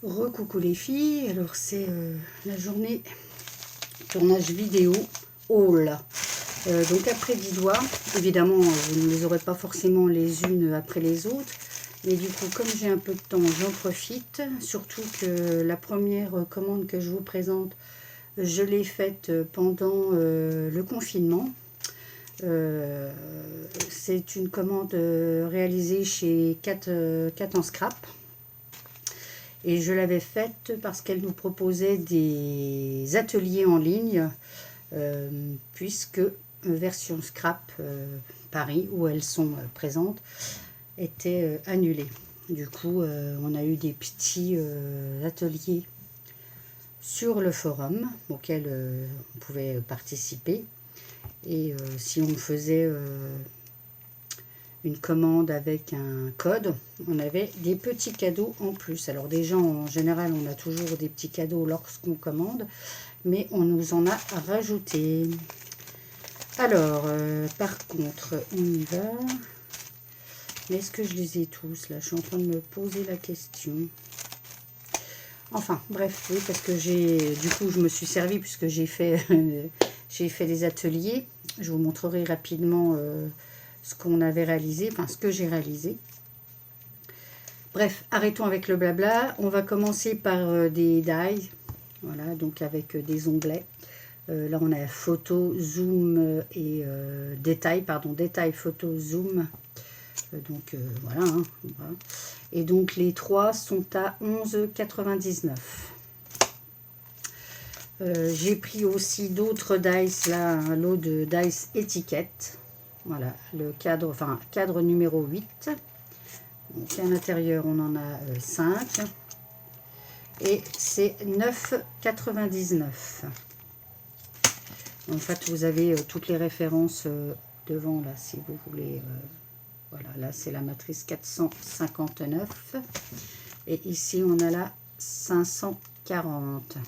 Recoucou les filles, alors c'est la journée tournage vidéo haul. Donc après 10 doigts, évidemment vous ne les aurez pas forcément les unes après les autres, mais du coup comme j'ai un peu de temps j'en profite, surtout que la première commande que je vous présente, je l'ai faite pendant le confinement. C'est une commande réalisée chez Cat en Scrap. Et je l'avais faite parce qu'elle nous proposait des ateliers en ligne, puisque version scrap Paris, où elles sont présentes, était annulée. Du coup, on a eu des petits ateliers sur le forum auquel on pouvait participer. Et si on faisait une commande avec un code, on avait des petits cadeaux en plus. Alors déjà, en général, on a toujours des petits cadeaux lorsqu'on commande, mais on nous en a rajouté. Alors, par contre, on y va. Mais est-ce que je les ai tous là? Je suis en train de me poser la question. Enfin, bref, oui, parce que du coup, je me suis servi puisque j'ai fait, j'ai fait des ateliers. Je vous montrerai rapidement ce qu'on avait réalisé, enfin ce que j'ai réalisé. Bref, arrêtons avec le blabla. On va commencer par des dies, voilà, donc avec des onglets. Là, on a photo, zoom et détail, pardon, détail, photo, zoom. Donc voilà, hein, voilà. Et donc les trois sont à 11,99 €. J'ai pris aussi d'autres dice, là, un lot de dice étiquettes. Voilà, le cadre, enfin cadre numéro 8. Donc à l'intérieur, on en a 5. Et c'est 9,99 €. En fait, vous avez toutes les références devant, là, si vous voulez. Voilà, là, c'est la matrice 459. Et ici, on a la 540.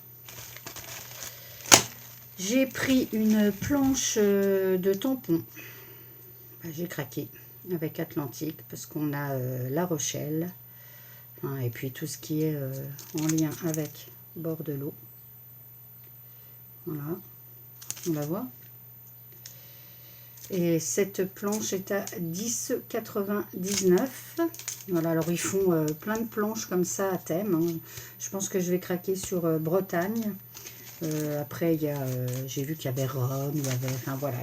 J'ai pris une planche de tampons. J'ai craqué avec Atlantique parce qu'on a La Rochelle. Hein, et puis tout ce qui est en lien avec bord de l'eau. Voilà, on la voit. Et cette planche est à 10,99 €. Voilà, alors ils font plein de planches comme ça à thème. Hein. Je pense que je vais craquer sur Bretagne. Après, j'ai vu qu'il y avait Rome, il y avait, enfin voilà,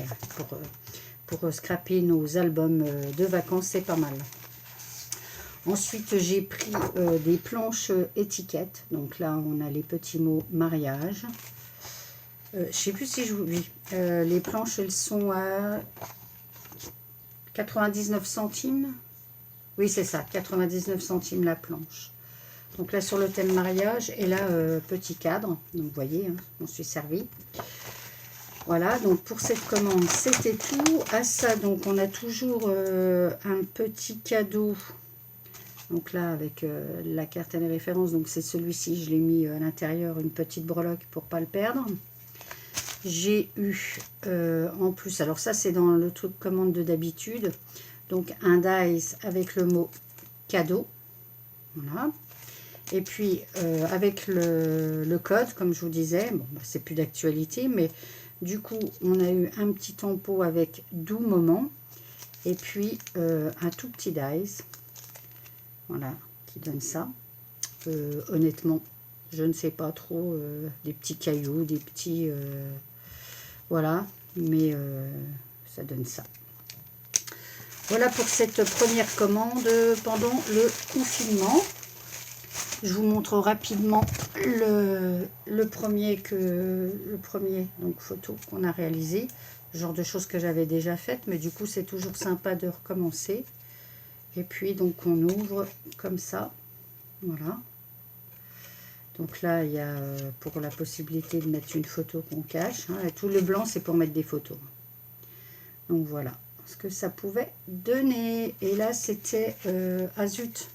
pour scraper nos albums de vacances, c'est pas mal. Ensuite, j'ai pris des planches étiquettes. Donc là, on a les petits mots mariage. Je ne sais plus si je vous dis. Les planches, elles sont à 99 centimes. Oui, c'est ça, 99 centimes la planche. Donc là, sur le thème mariage, et là, petit cadre. Donc, vous voyez, hein, on suis servi. Voilà, donc pour cette commande, c'était tout. À ça, donc, on a toujours un petit cadeau. Donc là, avec la carte et les références, donc c'est celui-ci. Je l'ai mis à l'intérieur, une petite breloque pour ne pas le perdre. J'ai eu en plus, alors ça c'est dans le truc commande de d'habitude, donc un dice avec le mot cadeau, voilà. Et puis avec le code, comme je vous disais, bon, bah, c'est plus d'actualité, mais du coup on a eu un petit tempo avec doux moment, et puis un tout petit dice, voilà, qui donne ça. Honnêtement, je ne sais pas trop, des petits cailloux, des petits... voilà, mais ça donne ça. Voilà pour cette première commande pendant le confinement. Je vous montre rapidement le premier donc photo qu'on a réalisé. Genre de choses que j'avais déjà faites, mais du coup c'est toujours sympa de recommencer. Et puis donc on ouvre comme ça, voilà. Donc là, il y a pour la possibilité de mettre une photo qu'on cache. Hein, et tout le blanc, c'est pour mettre des photos. Donc voilà ce que ça pouvait donner. Et là, c'était ah zut.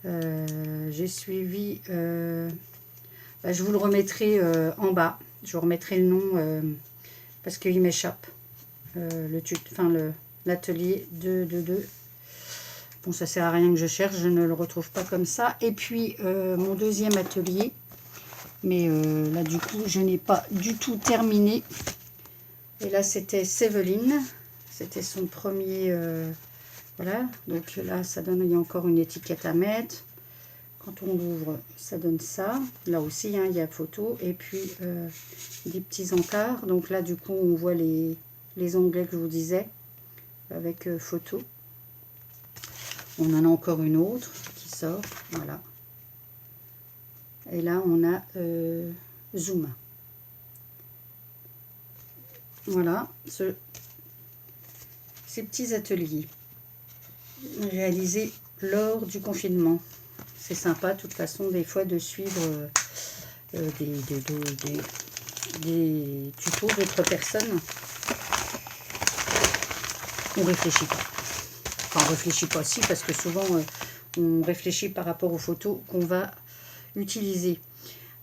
J'ai suivi. Bah, je vous le remettrai en bas. Je vous remettrai le nom parce qu'il m'échappe. L'atelier 222. Bon, ça sert à rien que je cherche, je ne le retrouve pas comme ça. Et puis, mon deuxième atelier. Mais là, du coup, je n'ai pas du tout terminé. Et là, c'était Séveline. C'était son premier... voilà. Donc là, ça donne... Il y a encore une étiquette à mettre. Quand on l'ouvre, ça donne ça. Là aussi, hein, il y a photo. Et puis, des petits encarts. Donc là, du coup, on voit les onglets que je vous disais. Avec photo. On en a encore une autre qui sort. Voilà. Et là, on a Zoom. Voilà, ces petits ateliers réalisés lors du confinement. C'est sympa, de toute façon, des fois, de suivre des tutos d'autres personnes. On réfléchit pas. Enfin, on réfléchit pas aussi, parce que souvent, on réfléchit par rapport aux photos qu'on va utiliser.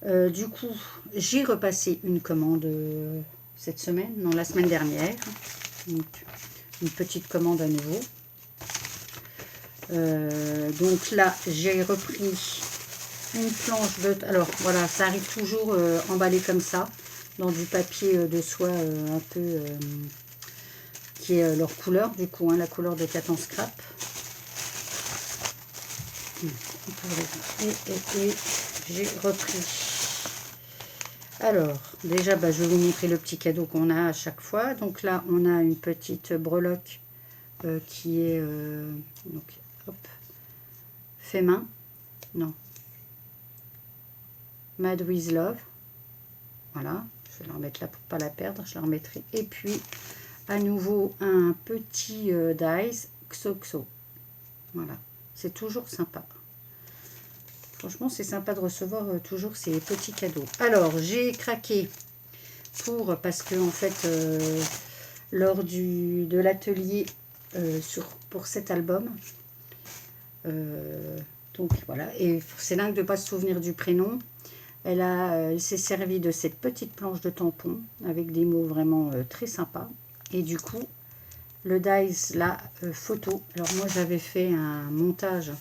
Du coup, j'ai repassé une commande cette semaine, non, la semaine dernière. Donc, une petite commande à nouveau. Donc là, j'ai repris une planche de... Alors, voilà, ça arrive toujours emballé comme ça, dans du papier de soie un peu... qui est leur couleur, du coup, hein, la couleur de Cat en Scrap. Et j'ai repris. Alors, déjà, je vais vous montrer le petit cadeau qu'on a à chaque fois. Donc là, on a une petite breloque qui est donc, hop, fait main. Non. Made with Love. Voilà. Je vais la remettre là pour ne pas la perdre. Je la remettrai. Et puis, à nouveau, un petit dies XOXO. Voilà. C'est toujours sympa. Franchement, c'est sympa de recevoir toujours ces petits cadeaux. Alors, j'ai craqué parce que, en fait, lors de l'atelier pour cet album, donc voilà, et c'est dingue de ne pas se souvenir du prénom. Elle s'est servie de cette petite planche de tampon avec des mots vraiment très sympas. Et du coup, le dies, la photo. Alors, moi, j'avais fait un montage.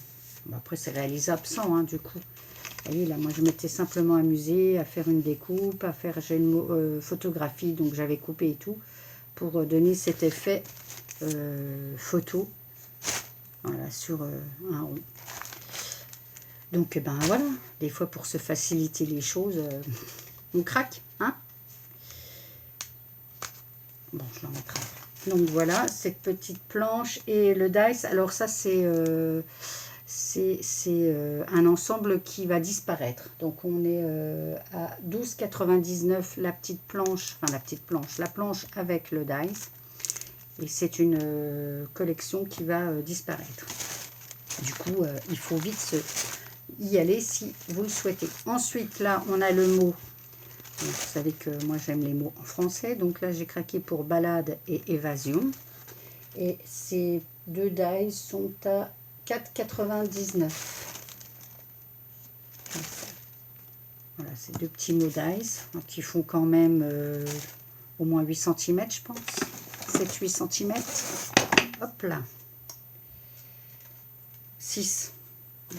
Bon, après, c'est réalisable sans, hein, du coup. Vous voyez, là, moi, je m'étais simplement amusée à faire une découpe, à faire, j'ai une photographie, donc j'avais coupé et tout, pour donner cet effet photo, voilà, sur un rond. Donc, ben voilà, des fois, pour se faciliter les choses, on craque, hein. Bon, je l'en mettrai. Donc, voilà, cette petite planche et le dice. Alors, ça, c'est un ensemble qui va disparaître. Donc on est à 12,99 la petite planche, enfin la planche avec le dice. Et c'est une collection qui va disparaître. Du coup, il faut vite y aller si vous le souhaitez. Ensuite, là, on a le mot. Donc, vous savez que moi, j'aime les mots en français. Donc là, j'ai craqué pour balade et évasion. Et ces deux dice sont à 4,99. Voilà, ces deux petits mots dice qui font quand même au moins 8 cm, je pense. 7-8 cm. Hop là. 6.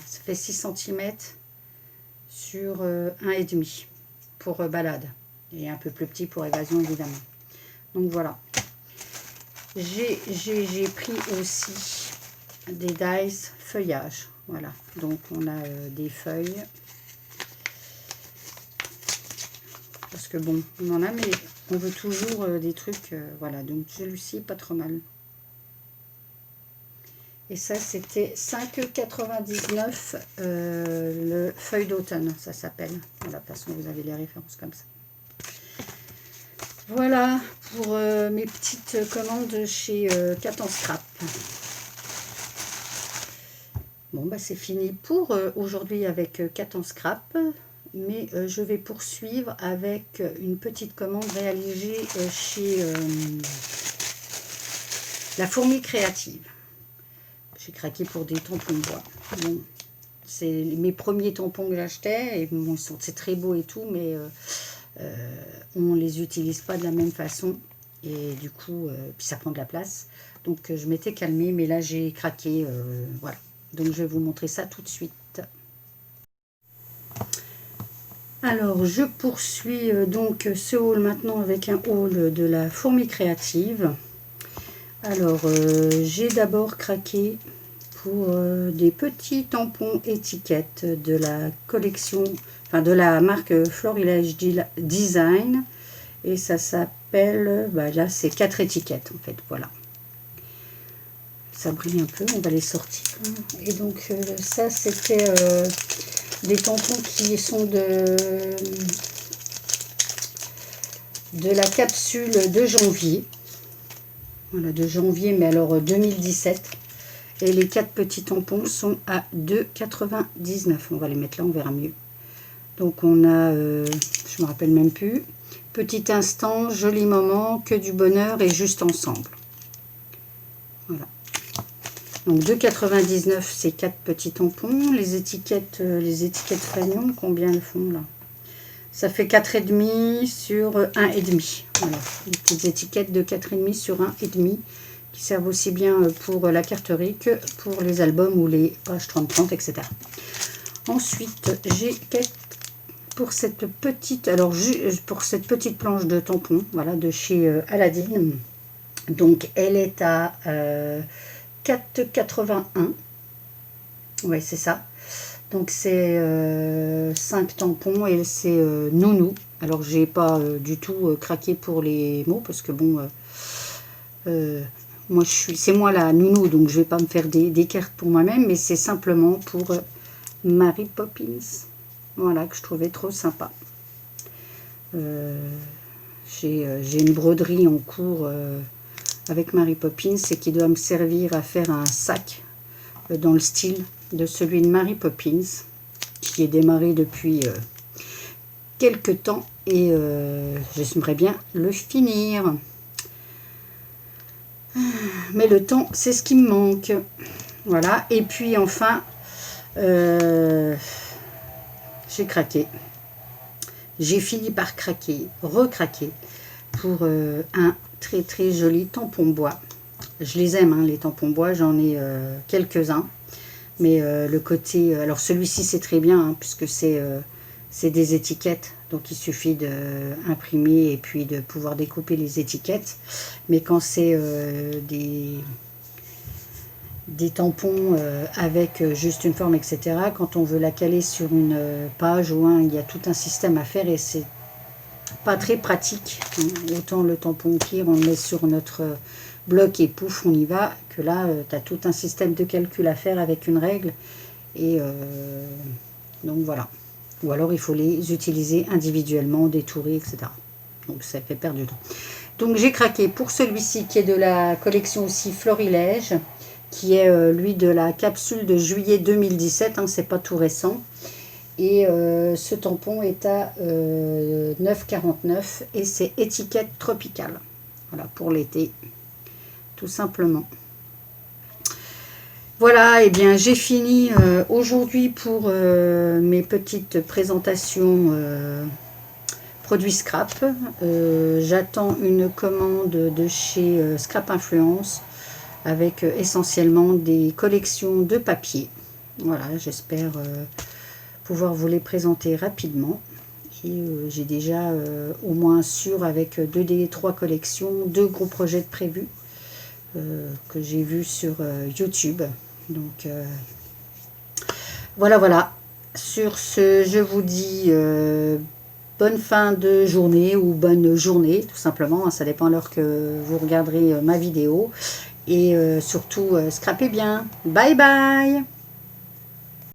Ça fait 6 cm sur 1,5 pour balade. Et un peu plus petit pour évasion, évidemment. Donc voilà. J'ai pris aussi des dies feuillage. Voilà. Donc on a des feuilles. Parce que bon, on en a, mais on veut toujours des trucs. Voilà. Donc celui-ci, pas trop mal. Et ça, c'était 5,99 le feuille d'automne, ça s'appelle. Voilà, de toute façon, vous avez les références comme ça. Voilà pour mes petites commandes chez Cat en Scrap. Bon, bah c'est fini pour aujourd'hui avec Cat en Scrap. Mais je vais poursuivre avec une petite commande réalisée chez La Fourmi Créative. J'ai craqué pour des tampons de bois. Bon, c'est mes premiers tampons que j'achetais. Et bon, c'est très beau et tout, mais on ne les utilise pas de la même façon. et du coup, puis ça prend de la place. Donc je m'étais calmée, mais là j'ai craqué, voilà. Donc je vais vous montrer ça tout de suite. Alors je poursuis donc ce haul maintenant avec un haul de la Fourmi Créative. Alors j'ai d'abord craqué pour des petits tampons étiquettes de la collection, enfin de la marque Florilège Design, et ça s'appelle, bah là c'est 4 étiquettes en fait, voilà. Ça brille un peu, on va les sortir. Et donc ça c'était des tampons qui sont de la capsule de janvier. Voilà, de janvier, mais alors 2017. Et les 4 petits tampons sont à 2,99 €. On va les mettre là, on verra mieux. Donc on a, je me rappelle même plus, petit instant, joli moment, que du bonheur et juste ensemble. Voilà. Donc 2,99 € ces 4 petits tampons. Les étiquettes Fagnon, combien elles font là? Ça fait 4,5 sur 1,5. Voilà, des petites étiquettes de 4,5 sur 1,5 qui servent aussi bien pour la carterie que pour les albums ou les pages 30-30, etc. Ensuite, j'ai pour cette petite, pour cette petite planche de tampons, voilà, de chez Aladdin. Donc elle est à 4,81 €. Ouais, c'est ça. Donc c'est 5 tampons et c'est nounou. Alors j'ai pas du tout craqué pour les mots parce que bon, moi c'est moi la nounou, donc je vais pas me faire des cartes pour moi-même, mais c'est simplement pour Mary Poppins. Voilà, que je trouvais trop sympa. J'ai une broderie en cours avec Mary Poppins et qui doit me servir à faire un sac dans le style de celui de Mary Poppins, qui est démarré depuis quelques temps, et j'aimerais bien le finir. Mais le temps, c'est ce qui me manque. Voilà, et puis enfin, j'ai craqué. J'ai fini par craquer, recraquer, pour un très très joli tampon bois. Je les aime, hein, les tampons bois, j'en ai quelques-uns. Mais le côté, alors celui-ci c'est très bien, hein, puisque c'est des étiquettes, donc il suffit d'imprimer et puis de pouvoir découper les étiquettes. Mais quand c'est des tampons avec juste une forme, etc., quand on veut la caler sur une page ou il y a tout un système à faire et c'est pas très pratique, hein. Autant le tampon pire, on le met sur notre bloc et pouf, on y va, que là, tu as tout un système de calcul à faire avec une règle. Et donc voilà. Ou alors il faut les utiliser individuellement, détourer, etc. Donc ça fait perdre du temps. Donc j'ai craqué pour celui-ci qui est de la collection aussi Florilège, qui est lui de la capsule de juillet 2017, hein, c'est pas tout récent. Et ce tampon est à 9,49 € et c'est étiquette tropicale. Voilà, pour l'été, tout simplement. Voilà, et bien j'ai fini aujourd'hui pour mes petites présentations produits scrap. J'attends une commande de chez Scrap Influence avec essentiellement des collections de papier. Voilà, j'espère pouvoir vous les présenter rapidement. Et j'ai déjà au moins sûr avec 2 des 3 collections, 2 gros projets de prévus que j'ai vus sur YouTube. Donc voilà. Sur ce, je vous dis bonne fin de journée ou bonne journée, tout simplement. Ça dépend de l'heure que vous regarderez ma vidéo. Et surtout, scrapez bien. Bye bye!